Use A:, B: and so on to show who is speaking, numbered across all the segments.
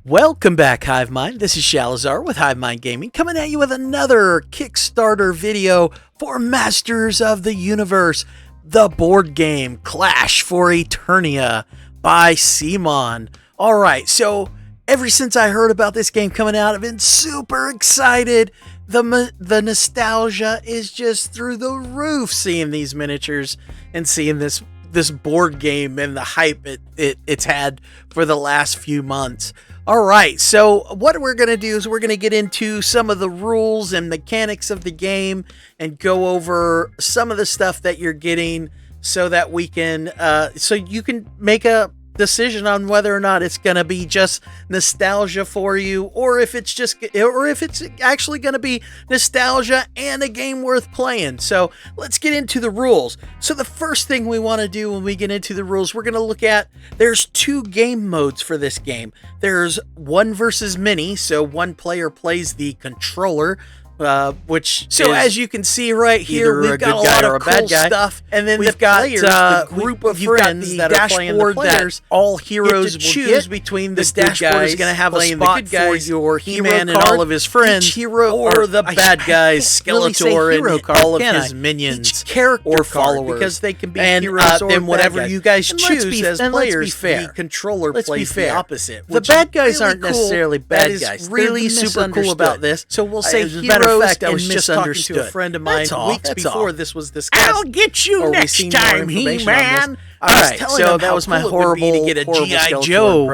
A: Welcome back, Hive Mind. This is Shalazar with Hive Mind Gaming, coming at you with another Kickstarter video for Masters of the Universe, the board game Clash for Eternia by CMoN. Alright, so ever since I heard about this game coming out, I've been super excited. The nostalgia is just through the roof seeing these miniatures and seeing this board game and the hype it's had for the last few months. All right, so what we're going to do is we're going to get into some of the rules and mechanics of the game and go over some of the stuff that you're getting so that we can, so you can make a decision on whether or not it's going to be just nostalgia for you, or if it's actually going to be nostalgia and a game worth playing. So let's get into the rules. So the first thing we want to do when we get into the rules, we're going to look at, there's two game modes for this game. There's one versus many, so one player plays the controller, as you can see right here, we've got a lot of cool stuff, and then we've got the group of friends that are playing the players. All heroes will choose between this dashboard is going to have a spot for your He-Man and all of his friends, or the bad guys, Skeletor and all of his minions, or followers, because they can be heroes or then whatever you guys choose as players. The controller plays the opposite. The bad guys aren't necessarily bad guys. Really super cool about this. So we'll say heroes. Fact, I was just talking to a friend of mine weeks before this was discussed.
B: I'll get you next time, He-Man.
A: All right, so that was my horrible to get a G.I. Joe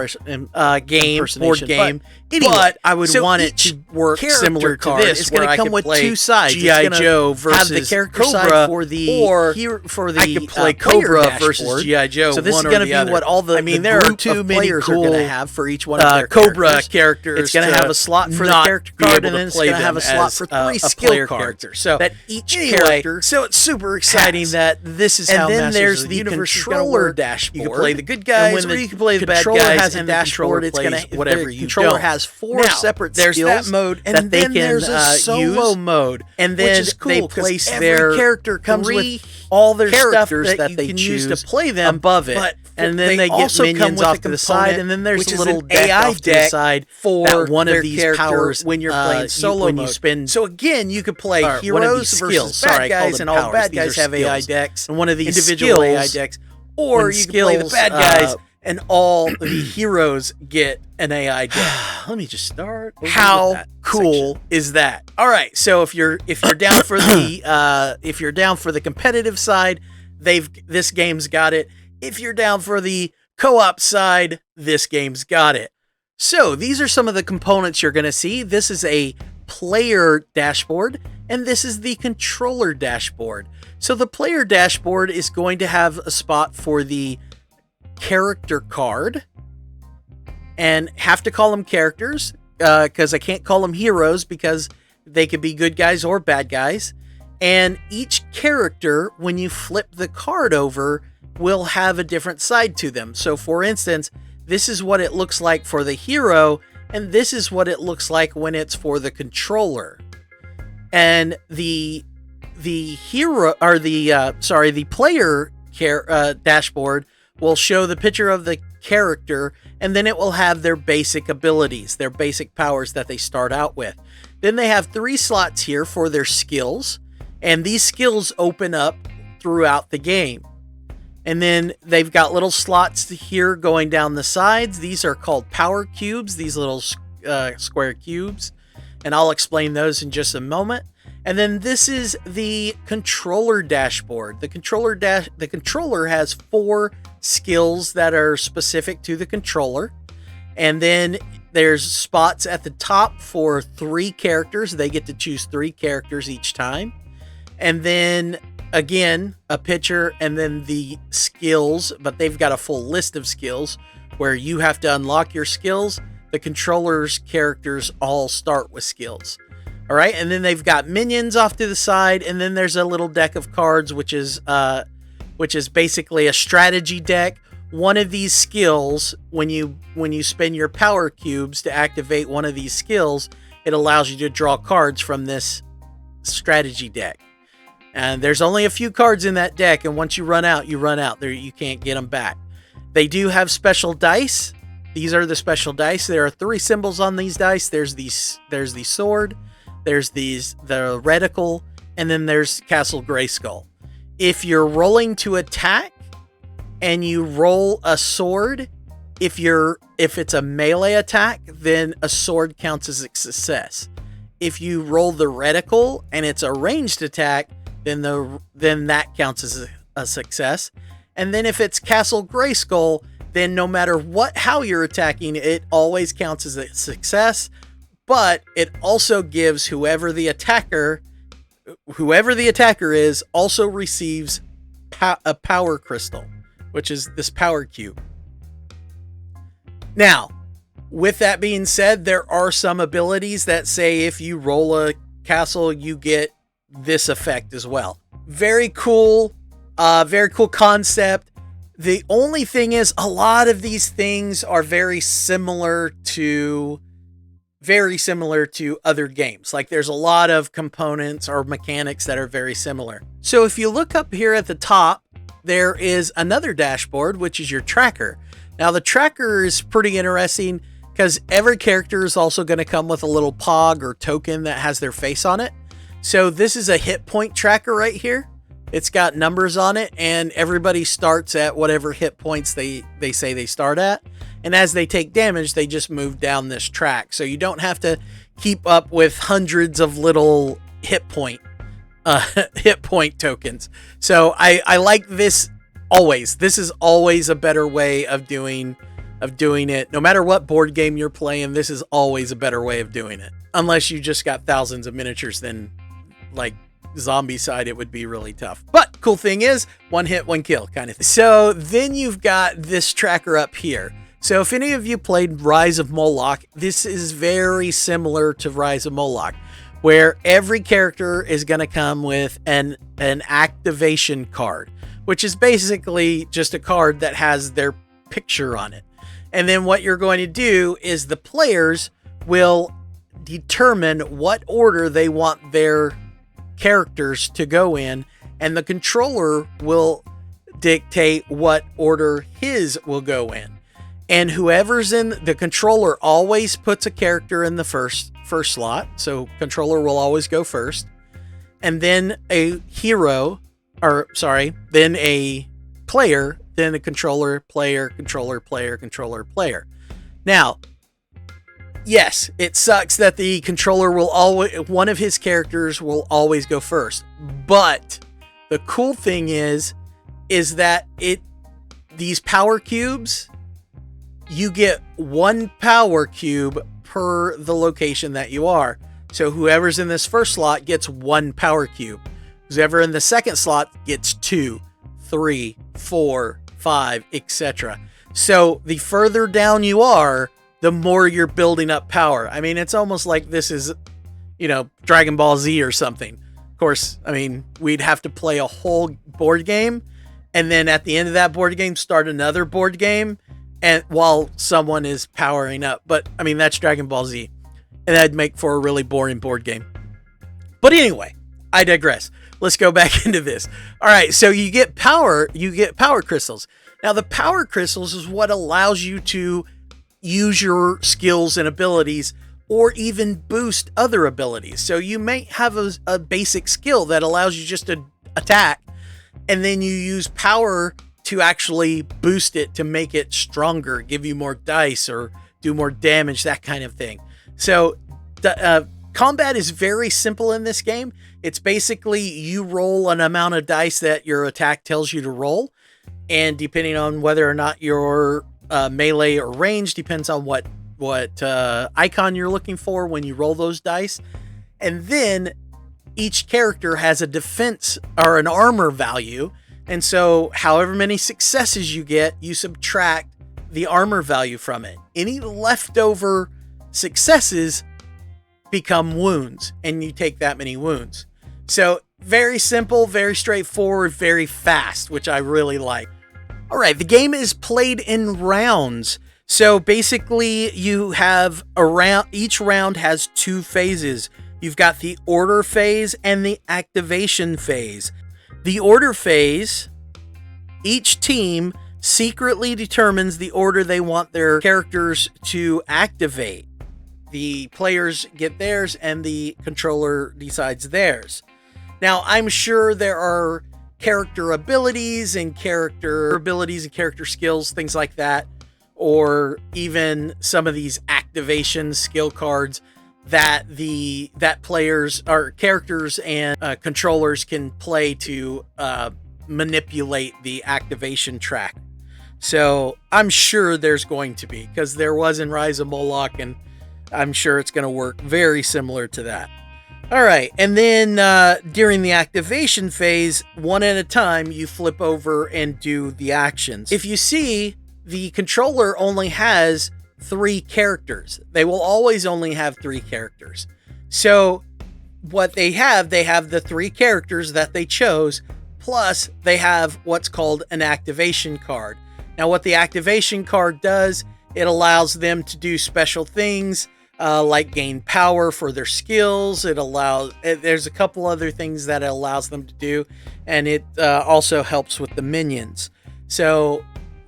A: board game. But I would want it to work similar to this. It's going to come with two sides. G.I. Joe versus have the character Cobra for the I could play Cobra versus G.I. Joe. So this is going to be what all the there are too many cool are going to have for each one of their Cobra characters. It's going to have a slot for the character card, and then it's going to have a slot for three skill characters. So that each character. So it's super exciting that this is how Masters of the Universe is going to work. Dashboard. You can play the good guys, or you can play the bad guys. Has a dashboard. It's going to whatever you controller has four separate skills. There's that mode, and that they can there's a solo mode, and then which is cool, they place every character comes with all their characters that they can use to play them above it, and then they get minions off to the side, and then there's a little AI deck to the side for one of these powers when you're playing solo when you spin. So again, you could play heroes versus bad guys, and all the bad guys have AI decks, and one of these individual AI decks. Or you can play the bad guys, and all the heroes get an AI deck. Let me just start. How cool is that? All right, so if you're down for the competitive side, this game's got it. If you're down for the co-op side, this game's got it. So these are some of the components you're going to see. This is a player dashboard, and this is the controller dashboard. So the player dashboard is going to have a spot for the character card, and have to call them characters because I can't call them heroes because they could be good guys or bad guys. And each character, when you flip the card over, will have a different side to them. So for instance, this is what it looks like for the hero, and this is what it looks like when it's for the controller. And the hero, or the player dashboard will show the picture of the character, and then it will have their basic abilities, their basic powers that they start out with. Then they have 3 slots here for their skills, and these skills open up throughout the game. And then they've got little slots here going down the sides. These are called power cubes, these little square cubes, and I'll explain those in just a moment. And then this is the controller dashboard. The controller has 4 skills that are specific to the controller. And then there's spots at the top for 3 characters. They get to choose 3 characters each time. And then again, a picture, and then the skills, but they've got a full list of skills where you have to unlock your skills. The controller's characters all start with skills. All right, and then they've got minions off to the side, and then there's a little deck of cards, which is basically a strategy deck. One of these skills, when you spin your power cubes to activate one of these skills, it allows you to draw cards from this strategy deck. And there's only a few cards in that deck, and once you run out, you run out. There, you can't get them back. They do have special dice these are the special dice. There are 3 symbols on these dice. There's the sword, there's the reticle, and then there's Castle Grayskull. If you're rolling to attack and you roll a sword, if it's a melee attack, then a sword counts as a success. If you roll the reticle and it's a ranged attack, then that counts as a success. And then if it's Castle Grayskull, then no matter how you're attacking, it always counts as a success. But it also gives whoever the attacker is, also receives a power crystal, which is this power cube. Now, with that being said, there are some abilities that say if you roll a castle, you get this effect as well. Very cool concept. The only thing is, a lot of these things are very similar to other games. Like, there's a lot of components or mechanics that are very similar. So if you look up here at the top, there is another dashboard, which is your tracker. Now, the tracker is pretty interesting because every character is also going to come with a little pog or token that has their face on it. So this is a hit point tracker right here. It's got numbers on it, and everybody starts at whatever hit points they say they start at. And as they take damage, they just move down this track. So you don't have to keep up with hundreds of little hit point tokens. So I like this always. This is always a better way of doing it. No matter what board game you're playing, this is always a better way of doing it. Unless you just got thousands of miniatures, then like zombie side, it would be really tough. But cool thing is, 1 hit, 1 kill kind of thing. So then you've got this tracker up here. So if any of you played Rise of Moloch, this is very similar to Rise of Moloch, where every character is going to come with an activation card, which is basically just a card that has their picture on it. And then what you're going to do is the players will determine what order they want their characters to go in, and the controller will dictate what order his will go in. And whoever's in the controller always puts a character in the first slot, so controller will always go first, and then a then a player, then a controller, player, player. Now, yes, it sucks that the controller will one of his characters will always go first. But the cool thing is that these power cubes, you get 1 power cube per the location that you are. So whoever's in this first slot gets 1 power cube. Whoever in the second slot gets 2, 3, 4, 5, etc. So the further down you are, the more you're building up power. I mean, it's almost like this is, Dragon Ball Z or something. Of course, I mean, we'd have to play a whole board game, and then at the end of that board game, start another board game, and while someone is powering up. But I mean, that's Dragon Ball Z, and that'd make for a really boring board game. But anyway, I digress. Let's go back into this. All right, so you get power crystals. Now, the power crystals is what allows you to use your skills and abilities, or even boost other abilities. So you may have a basic skill that allows you just to attack, and then you use power to actually boost it to make it stronger, give you more dice or do more damage, that kind of thing. So combat is very simple in this game. It's basically you roll an amount of dice that your attack tells you to roll, and depending on whether or not you're melee or range, depends on what icon you're looking for when you roll those dice. And then each character has a defense or an armor value, and so however many successes you get, you subtract the armor value from it. Any leftover successes become wounds, and you take that many wounds. So very simple, very straightforward, very fast, which I really like. All right, the game is played in rounds. So basically you have each round has 2 phases. You've got the order phase and the activation phase. The order phase, each team secretly determines the order they want their characters to activate. The players get theirs and the controller decides theirs. Now, I'm sure there are character abilities and character skills, things like that, or even some of these activation skill cards that players or characters and controllers can play to manipulate the activation track. So I'm sure there's going to be, because there was in Rise of Moloch, and I'm sure it's going to work very similar to that. All right, and then during the activation phase, one at a time, you flip over and do the actions. If you see, the controller only has 3 characters. They will always only have 3 characters. So what they have the 3 characters that they chose, plus they have what's called an activation card. Now, what the activation card does, it allows them to do special things, like gain power for their skills. There's a couple other things that it allows them to do, and it also helps with the minions. So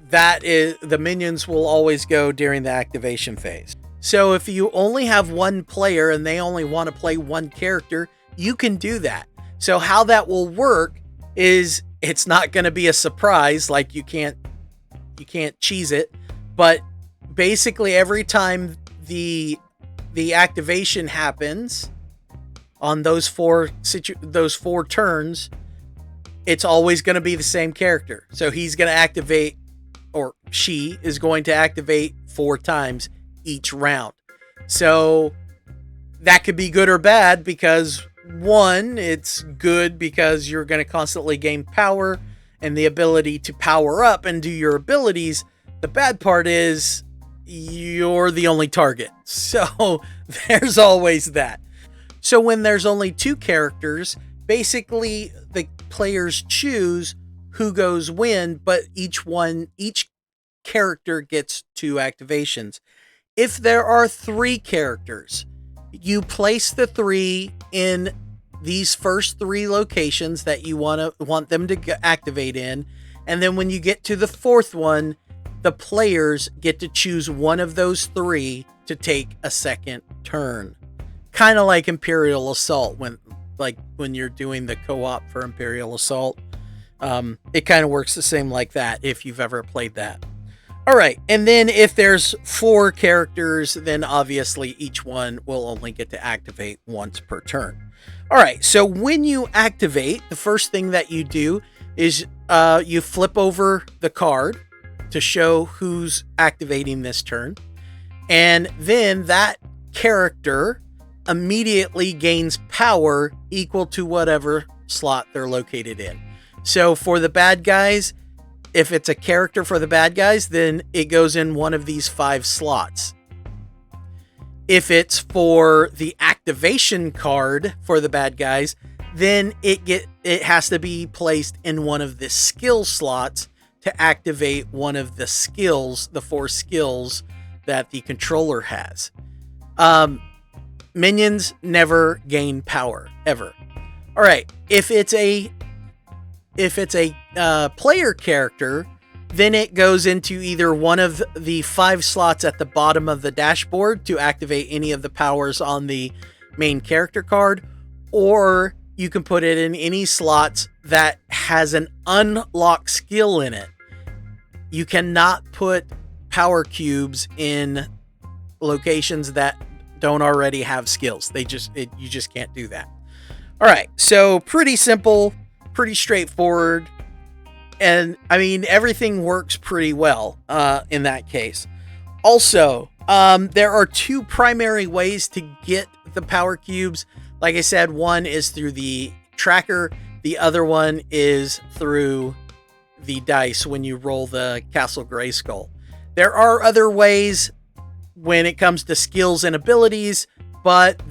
A: the minions will always go during the activation phase. So if you only have one player and they only want to play one character, you can do that. So how that will work is, it's not going to be a surprise, like you can't cheese it, but basically every time the activation happens on those four turns, it's always going to be the same character. So he's going to activate, or she is going to activate 4 times each round. So that could be good or bad, because one, it's good because you're going to constantly gain power and the ability to power up and do your abilities. The bad part is you're the only target. So there's always that. So when there's only 2 characters, basically the players choose who goes when, but each character gets 2 activations. If there are 3 characters, you place the 3 in these first 3 locations that you want them to activate in, and then when you get to the 4th one, the players get to choose one of those 3 to take a second turn. Kind of like Imperial Assault, when you're doing the co-op for Imperial Assault. It kind of works the same like that, if you've ever played that. All right, and then if there's 4 characters, then obviously each one will only get to activate once per turn. All right, so when you activate, the first thing that you do is you flip over the card to show who's activating this turn, and then that character immediately gains power equal to whatever slot they're located in. So for the bad guys, if it's a character for the bad guys, then it goes in one of these 5 slots. If it's for the activation card for the bad guys, then it has to be placed in one of the skill slots to activate one of the skills, the 4 skills that the controller has. Minions never gain power, ever. All right, if it's a player character, then it goes into either one of the 5 slots at the bottom of the dashboard to activate any of the powers on the main character card, or you can put it in any slots that has an unlocked skill in it. You cannot put power cubes in locations that don't already have skills. You just can't do that. All right, so pretty simple, pretty straightforward, and I mean everything works pretty well in that case. Also, there are 2 primary ways to get the power cubes. Like I said, one is through the tracker, the other one is through the dice when you roll the Castle Grayskull. There are other ways when it comes to skills and abilities, but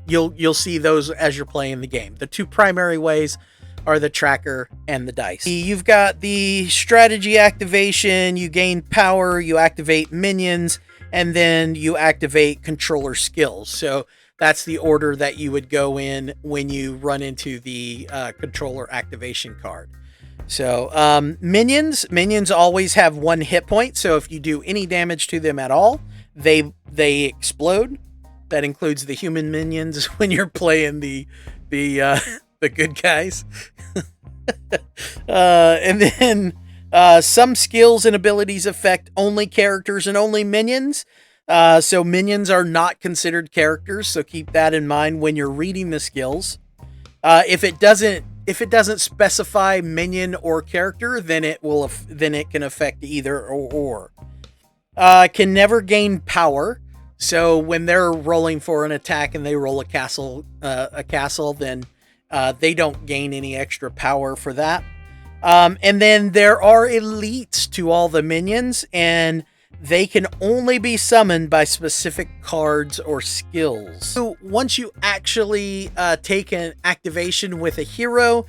A: you'll see those as you're playing the game. The 2 primary ways are the tracker and the dice. You've got the strategy activation, you gain power, you activate minions, and then you activate controller skills. So that's the order that you would go in when you run into the controller activation card. So minions always have 1 hit point. So if you do any damage to them at all, they explode. That includes the human minions when you're playing the good guys. And then some skills and abilities affect only characters and only minions. So minions are not considered characters. So keep that in mind when you're reading the skills. If it doesn't specify minion or character, then it can affect either or. Can never gain power. So when they're rolling for an attack and they roll a castle, then they don't gain any extra power for that. And then there are elites to all the minions, and they can only be summoned by specific cards or skills. So once you actually take an activation with a hero,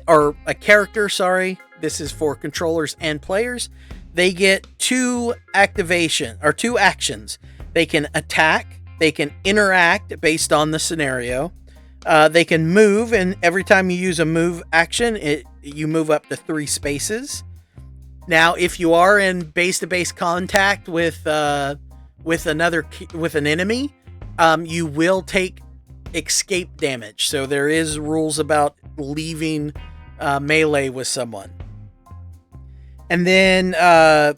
A: or a character, sorry, this is for controllers and players, they get 2 actions. They can attack, they can interact based on the scenario, they can move, and every time you use a move action, you move up to 3 spaces. Now, if you are in base-to-base contact with an enemy, you will take escape damage. So there is rules about leaving melee with someone. And then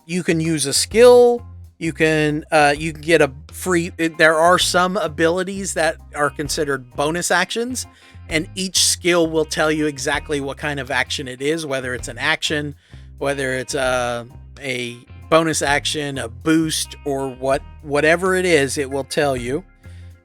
A: you can use a skill. You can get a free. There are some abilities that are considered bonus actions, and each skill will tell you exactly what kind of action it is, whether it's an action, whether it's a bonus action, a boost, or whatever it is, it will tell you.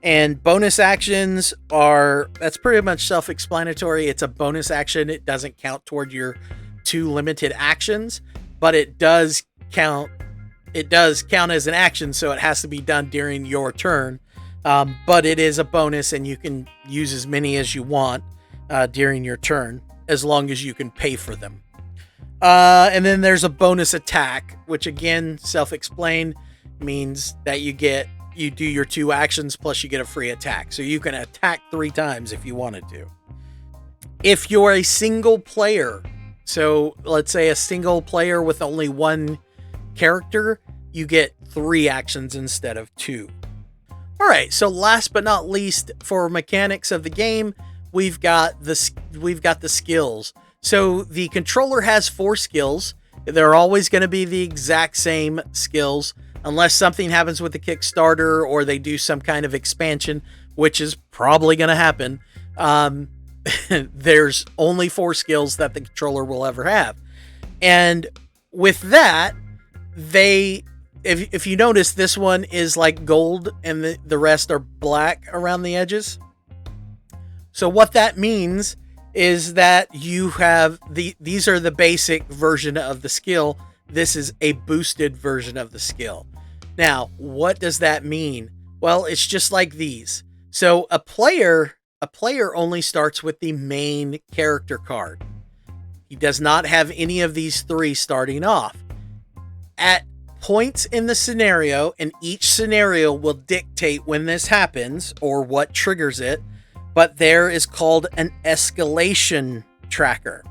A: And bonus actions that's pretty much self-explanatory. It's a bonus action. It doesn't count toward your 2 limited actions, but it does count. It does count as an action, so it has to be done during your turn. But it is a bonus, and you can use as many as you want during your turn, as long as you can pay for them. And then there's a bonus attack, which again, self-explained, means that you do your 2 actions plus you get a free attack. So you can attack 3 times if you wanted to. If you're a single player, so let's say a single player with only 1 character, you get 3 actions instead of 2. All right, so last but not least, for mechanics of the game, we've got the skills. So the controller has 4 skills. They're always going to be the exact same skills, unless something happens with the Kickstarter or they do some kind of expansion, which is probably going to happen. There's only 4 skills that the controller will ever have. And with that, if you notice, this one is like gold and the rest are black around the edges. So what that means is that you have these are the basic version of the skill. This is a boosted version of the skill. Now, what does that mean? Well, it's just like these. So a player only starts with the main character card. He does not have any of these 3 starting off. At points in the scenario, and each scenario will dictate when this happens or what triggers it, but there is called an escalation tracker.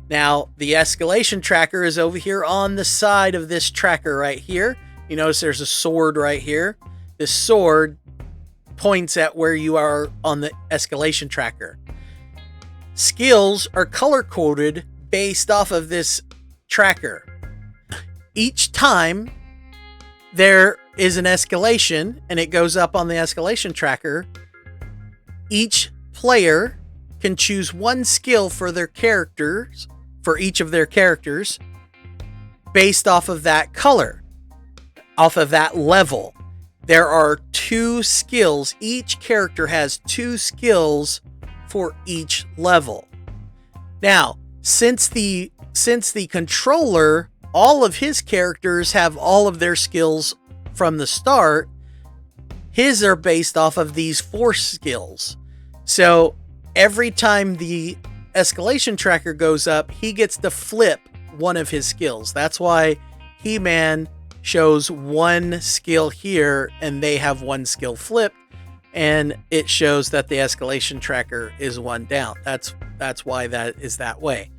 A: Now, the escalation tracker is over here on the side of this tracker right here. You notice there's a sword right here. This sword points at where you are on the escalation tracker. Skills are color-coded based off of this tracker. Each time there is an escalation and it goes up on the escalation tracker, each player can choose 1 skill for their characters, for each of their characters, based off of that color, off of that level. There are 2 skills. Each character has 2 skills for each level. Now, since the controller, all of his characters have all of their skills from the start, his are based off of these 4 skills. So every time the escalation tracker goes up, he gets to flip one of his skills. That's why He-Man shows 1 skill here and they have 1 skill flipped, and it shows that the escalation tracker is 1 down. That's why that is that way.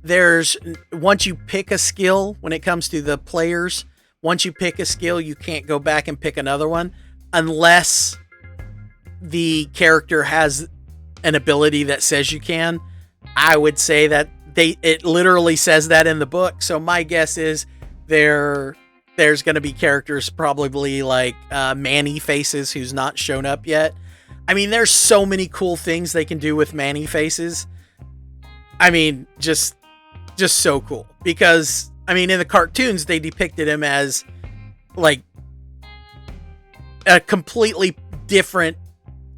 A: There's, once you pick a skill, when it comes to the players, once you pick a skill, you can't go back and pick another one unless the character has an ability that says you can. I would say that it literally says that in the book. So my guess is there's going to be characters probably like Manny Faces, who's not shown up yet. I mean, there's so many cool things they can do with Manny Faces. I mean, just so cool, because I mean, in the cartoons, they depicted him as like a completely different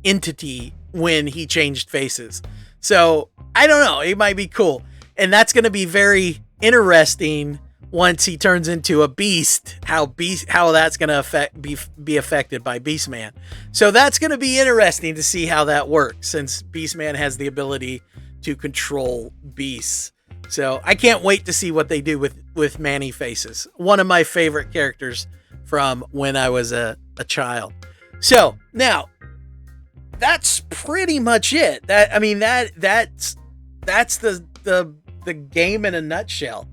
A: entity when he changed faces. So I don't know, it might be cool. And that's going to be very interesting once he turns into a beast, how that's going to be affected by Beastman. So that's going to be interesting to see how that works, since Beastman has the ability to control beasts. So I can't wait to see what they do with Manny Faces. One of my favorite characters from when I was a child. So now that's pretty much it. That's the game in a nutshell.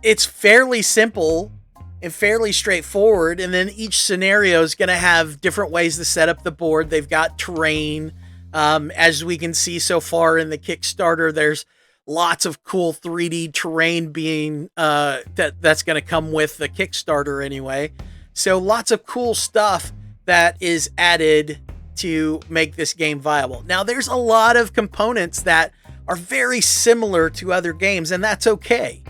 A: It's fairly simple and fairly straightforward, and then each scenario is going to have different ways to set up the board. They've got terrain. As we can see so far in the Kickstarter, there's lots of cool 3D terrain being that's going to come with the Kickstarter anyway. So lots of cool stuff that is added to make this game viable. Now, there's a lot of components that are very similar to other games, and that's okay.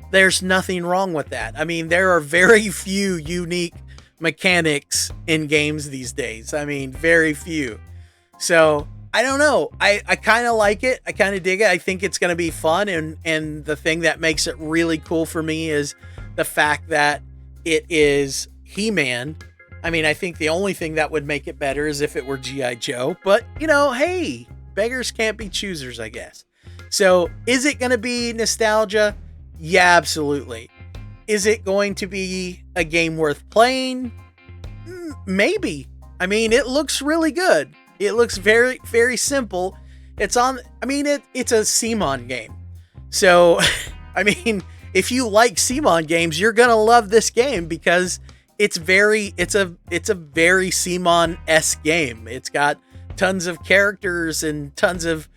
A: There's nothing wrong with that. I mean, there are very few unique mechanics in games these days. I mean, very few. So I don't know. I kind of like it. I kind of dig it. I think it's going to be fun. And the thing that makes it really cool for me is the fact that it is He-Man. I mean, I think the only thing that would make it better is if it were G.I. Joe. But, you know, hey, beggars can't be choosers, I guess. So is it going to be nostalgia? Yeah, absolutely. Is it going to be a game worth playing? Maybe. I mean, it looks really good. It looks very, very simple. It's a CMoN game. So, I mean, if you like CMoN games, you're going to love this game, because it's a very CMoN-esque game. It's got tons of characters and tons of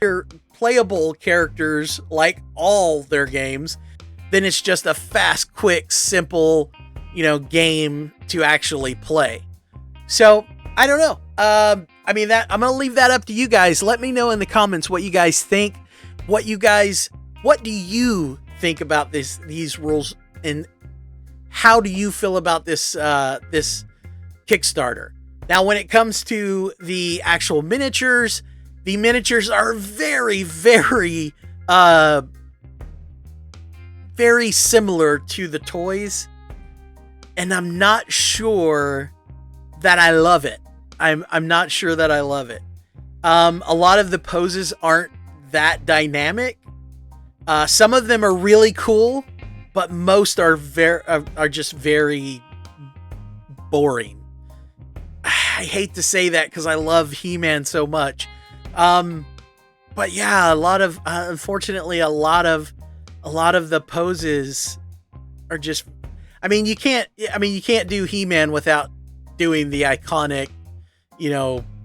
A: playable characters like all their games. Then it's just a fast, quick, simple, game to actually play. So I don't know. I'm going to leave that up to you guys. Let me know in the comments what you guys think. What do you think about these rules, and how do you feel about this Kickstarter? Now, when it comes to the actual miniatures, the miniatures are very, very, very similar to the toys, and I'm not sure that I love it. I'm not sure that I love it. A lot of the poses aren't that dynamic. Some of them are really cool, but most are just very boring. I hate to say that because I love He-Man so much. But yeah, unfortunately, a lot of the poses are just, you can't do He-Man without doing the iconic,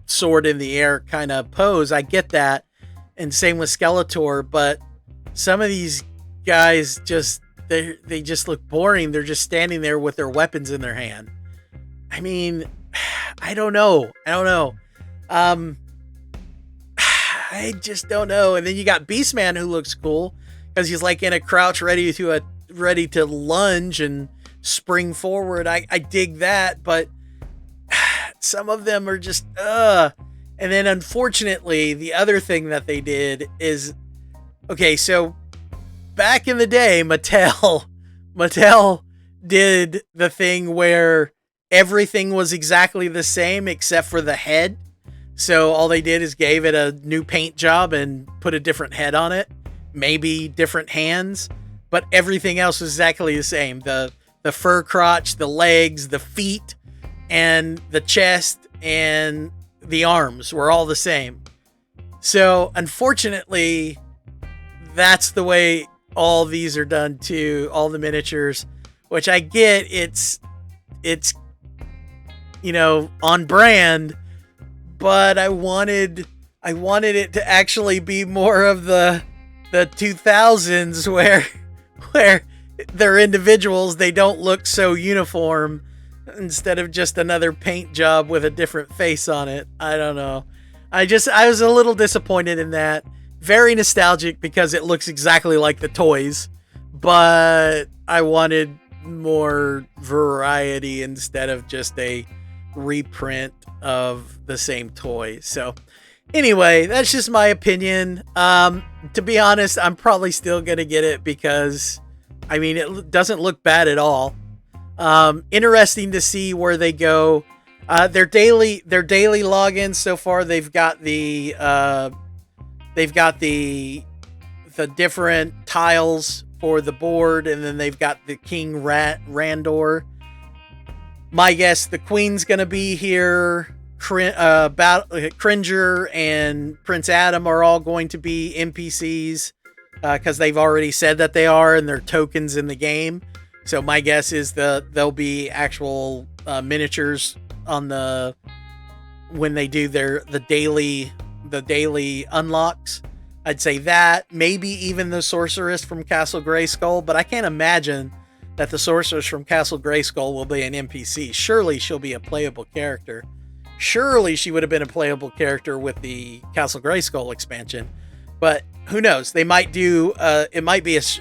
A: sword in the air kind of pose. I get that. And same with Skeletor, but some of these guys they just look boring. They're just standing there with their weapons in their hand. I mean, I don't know. I just don't know. And then you got Beastman, who looks cool because he's like in a crouch, ready to lunge and spring forward. I dig that, but some of them are just And then unfortunately, the other thing that they did is, okay, so back in the day, Mattel did the thing where everything was exactly the same except for the head. So all they did is gave it a new paint job and put a different head on it, maybe different hands, but everything else was exactly the same. The fur crotch, the legs, the feet, and the chest and the arms were all the same. So unfortunately, that's the way all these are done too, all the miniatures, which I get it's you know, on brand, but I wanted it to actually be more of the 2000s where they're individuals, they don't look so uniform, instead of just another paint job with a different face on it. I don't know. I was a little disappointed in that. Very nostalgic because it looks exactly like the toys, but I wanted more variety instead of just a reprint of the same toy. So anyway, that's just my opinion. To be honest, I'm probably still going to get it because, I mean, it doesn't look bad at all. Interesting to see where they go. Their daily logins so far, they've got the different tiles for the board, and then they've got the King Randor. My guess, the Queen's gonna be here. Cringer and Prince Adam are all going to be NPCs because they've already said that they are, and they're tokens in the game. So my guess is there'll be actual miniatures on when they do the daily unlocks. I'd say that, maybe even the sorceress from Castle Grayskull, but I can't imagine that the sorceress from Castle Grayskull will be an NPC. Surely she'll be a playable character. Surely she would have been a playable character with the Castle Grayskull expansion, but who knows? They might do.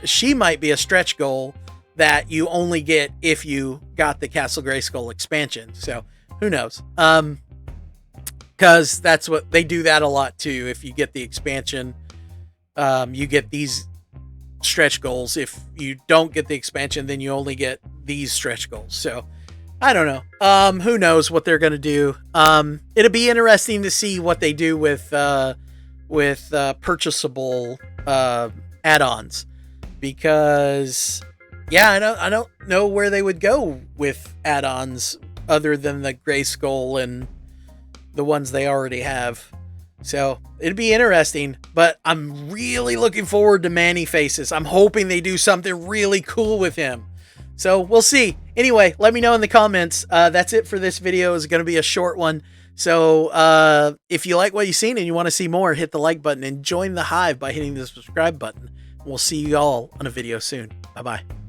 A: She might be a stretch goal that you only get if you got the Castle Grayskull expansion. So who knows? Because that's what they do that a lot too. If you get the expansion, you get these stretch goals. If you don't get the expansion, then you only get these stretch goals. So I don't know. Who knows what they're gonna do? It'll be interesting to see what they do with purchasable add-ons, because yeah, I don't know where they would go with add-ons other than the Grayskull and the ones they already have. So it'd be interesting, but I'm really looking forward to Manny Faces. I'm hoping they do something really cool with him. So we'll see. Anyway, let me know in the comments. That's it for this video. It's going to be a short one. So if you like what you've seen and you want to see more, hit the like button and join the Hive by hitting the subscribe button. We'll see you all on a video soon. Bye-bye.